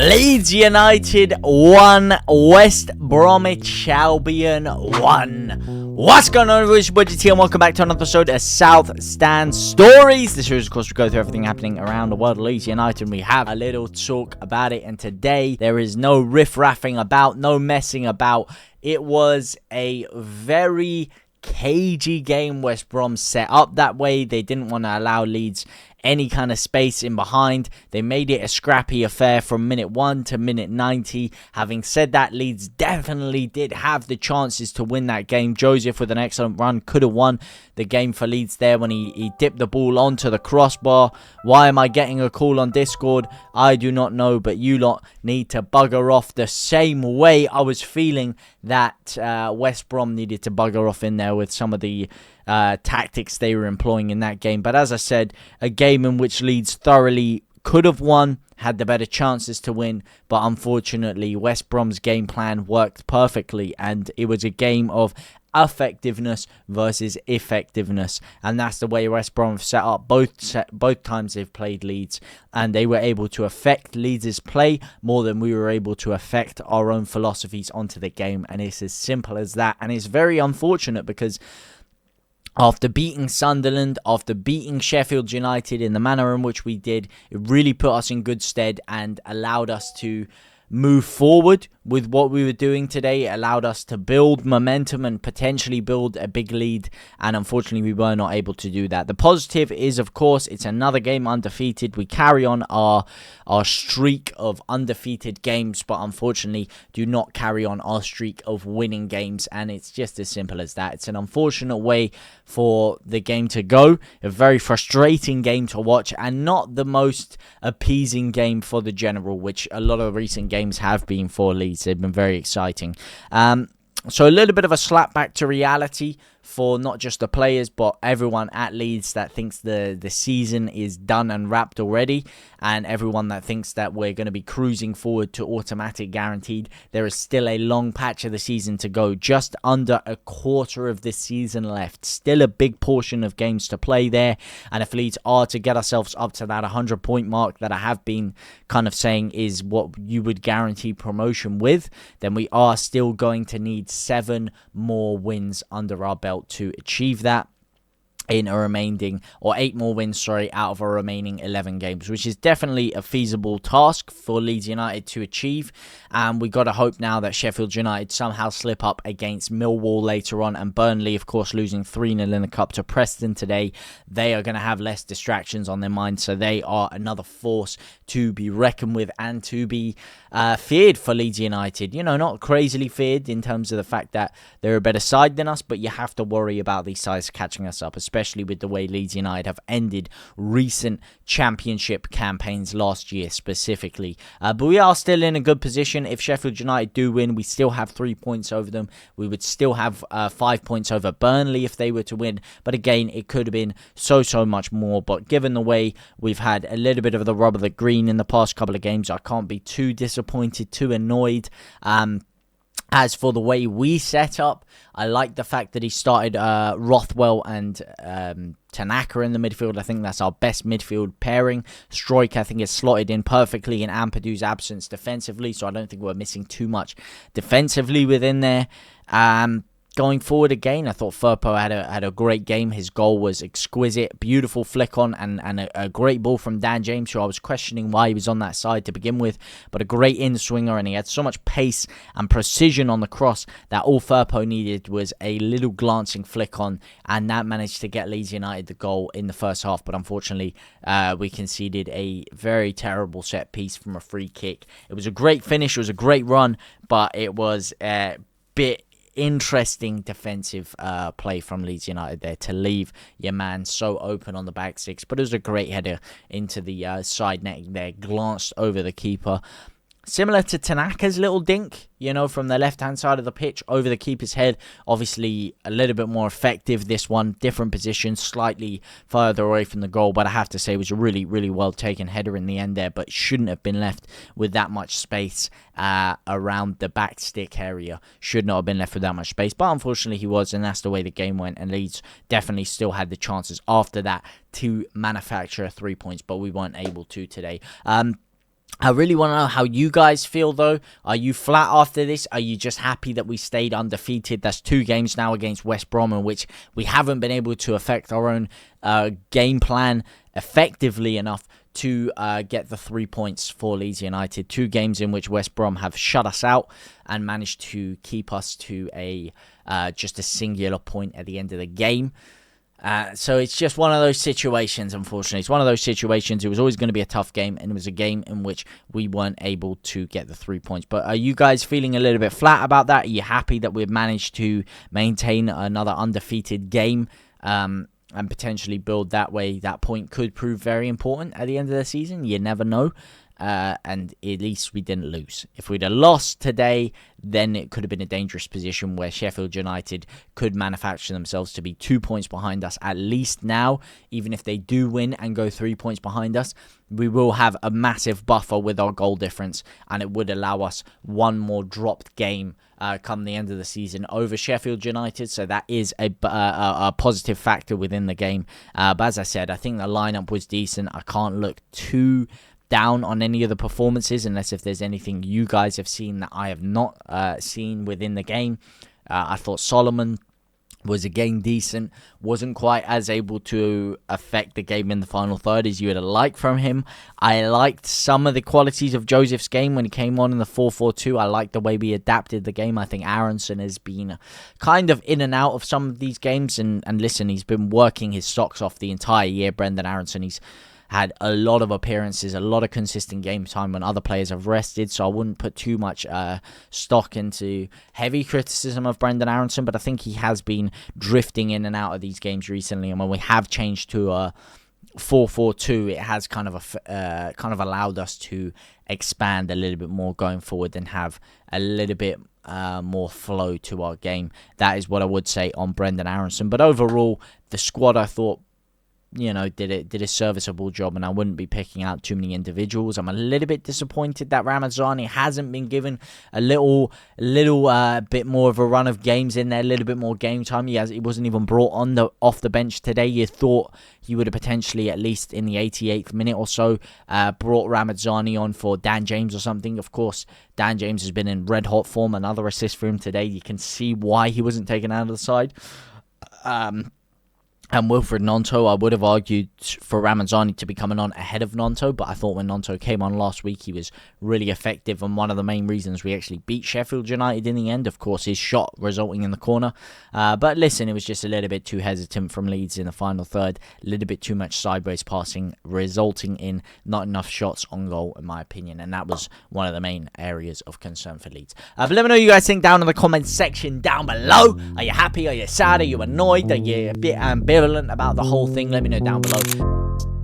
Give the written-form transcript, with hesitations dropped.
Leeds United 1, West Bromwich Albion 1. What's going on, everybody? It's your boy JT and welcome back to another episode of South Stand Stories. This series, of course, we go through everything happening around the world of Leeds United, and we have a little talk about it. And today, there is no riff-raffing about, no messing about. It was a very cagey game. West Brom set up that way. They didn't want to allow Leeds any kind of space in behind. They made it a scrappy affair from minute 1 to minute 90. Having said that, Leeds definitely did have the chances to win that game. Joseph, with an excellent run, could have won the game for Leeds there when he dipped the ball onto the crossbar. Why am I getting a call on Discord? I do not know, but you lot need to bugger off the same way I was feeling that West Brom needed to bugger off in there with some of the tactics they were employing in that game. But as I said, a game in which Leeds thoroughly could have won, had the better chances to win, but unfortunately West Brom's game plan worked perfectly, and it was a game of effectiveness versus effectiveness, and that's the way West Brom have set up both times they've played Leeds, and they were able to affect Leeds' play more than we were able to affect our own philosophies onto the game, and it's as simple as that. And it's very unfortunate because after beating Sunderland, after beating Sheffield United in the manner in which we did, it really put us in good stead and allowed us to move forward with what we were doing today. It allowed us to build momentum and potentially build a big lead, and unfortunately we were not able to do that. The positive is, of course, it's another game undefeated. We carry on our streak of undefeated games, but unfortunately do not carry on our streak of winning games, and it's just as simple as that. It's an unfortunate way for the game to go, a very frustrating game to watch, and not the most appeasing game for the general, which a lot of recent games have been for Leeds. They've been very exciting. So a little bit of a slap back to reality for not just the players, but everyone at Leeds that thinks the season is done and wrapped already, and everyone that thinks that we're going to be cruising forward to automatic guaranteed. There is still a long patch of the season to go, just under a quarter of the season left. Still a big portion of games to play there, and if Leeds are to get ourselves up to that 100-point mark that I have been kind of saying is what you would guarantee promotion with, then we are still going to need 7 more wins under our belt to achieve that in a remaining, or 8 more wins, sorry, out of our remaining 11 games, which is definitely a feasible task for Leeds United to achieve. And we got to hope now that Sheffield United somehow slip up against Millwall later on, and Burnley, of course, losing 3-0 in the Cup to Preston today. They are going to have less distractions on their mind, so they are another force to be reckoned with and to be feared for Leeds United. You know, not crazily feared in terms of the fact that they're a better side than us, but you have to worry about these sides catching us up, especially with the way Leeds United have ended recent championship campaigns last year specifically. But we are still in a good position. If Sheffield United do win, we still have 3 points over them. We would still have 5 points over Burnley if they were to win. But again, it could have been so much more. But given the way we've had a little bit of the rub of the green in the past couple of games, I can't be too disappointed, too annoyed. As for the way we set up, I like the fact that he started Rothwell and Tanaka in the midfield. I think that's our best midfield pairing. Struijk, I think, is slotted in perfectly in Ampadu's absence defensively, so I don't think we're missing too much defensively within there. Going forward again, I thought Firpo had a great game. His goal was exquisite, beautiful flick on, and a great ball from Dan James, who I was questioning why he was on that side to begin with, but a great in-swinger, and he had so much pace and precision on the cross that all Firpo needed was a little glancing flick on, and that managed to get Leeds United the goal in the first half. But unfortunately, we conceded a very terrible set piece from a free kick. It was a great finish, it was a great run, but it was a bit interesting defensive play from Leeds United there to leave your man so open on the back six. But it was a great header into the side net there, glanced over the keeper. Similar to Tanaka's little dink, you know, from the left-hand side of the pitch over the keeper's head. Obviously, a little bit more effective. This one, different position, slightly further away from the goal. But I have to say, it was a really, really well-taken header in the end there. But shouldn't have been left with that much space around the back stick area. Should not have been left with that much space. But unfortunately, he was, and that's the way the game went. And Leeds definitely still had the chances after that to manufacture 3 points. But we weren't able to today. I really want to know how you guys feel, though. Are you flat after this? Are you just happy that we stayed undefeated? That's 2 games now against West Brom in which we haven't been able to affect our own game plan effectively enough to get the 3 points for Leeds United. 2 games in which West Brom have shut us out and managed to keep us to just a singular point at the end of the game. So it's just one of those situations, unfortunately. It's one of those situations. It was always going to be a tough game, and it was a game in which we weren't able to get the 3 points. But are you guys feeling a little bit flat about that? Are you happy that we've managed to maintain another undefeated game and potentially build that way? That point could prove very important at the end of the season. You never know. And at least we didn't lose. If we'd have lost today, then it could have been a dangerous position where Sheffield United could manufacture themselves to be 2 points behind us at least now. Even if they do win and go 3 points behind us, we will have a massive buffer with our goal difference, and it would allow us one more dropped game come the end of the season over Sheffield United. So that is a positive factor within the game. But as I said, I think the lineup was decent. I can't look too down on any of the performances unless if there's anything you guys have seen that I have not seen within the game. I thought Solomon was again decent, wasn't quite as able to affect the game in the final third as you would have liked from him. I liked some of the qualities of Joseph's game when he came on in the 4-4-2. I liked the way we adapted the game. I think Aronson has been kind of in and out of some of these games, and listen, he's been working his socks off the entire year, Brendan Aronson. He's had a lot of appearances, a lot of consistent game time when other players have rested, so I wouldn't put too much stock into heavy criticism of Brendan Aronson, but I think he has been drifting in and out of these games recently, and when we have changed to a 4-4-2, it has kind of allowed us to expand a little bit more going forward and have a little bit more flow to our game. That is what I would say on Brendan Aronson, but overall, the squad I thought did a serviceable job, and I wouldn't be picking out too many individuals. I'm a little bit disappointed that Ramazani hasn't been given a little bit more of a run of games in there, a little bit more game time. He wasn't even brought on off the bench today. You thought he would have potentially, at least in the 88th minute or so, brought Ramazani on for Dan James or something. Of course, Dan James has been in red hot form. Another assist for him today. You can see why he wasn't taken out of the side. And Wilfred Gnonto, I would have argued for Ramazani to be coming on ahead of Gnonto, but I thought when Gnonto came on last week, he was really effective, and one of the main reasons we actually beat Sheffield United in the end, of course, his shot resulting in the corner. But listen, it was just a little bit too hesitant from Leeds in the final third, a little bit too much sideways passing, resulting in not enough shots on goal, in my opinion, and that was one of the main areas of concern for Leeds. But let me know what you guys think down in the comments section down below. Are you happy? Are you sad? Are you annoyed? Are you a bit ambivalent about the whole thing? Let me know down below.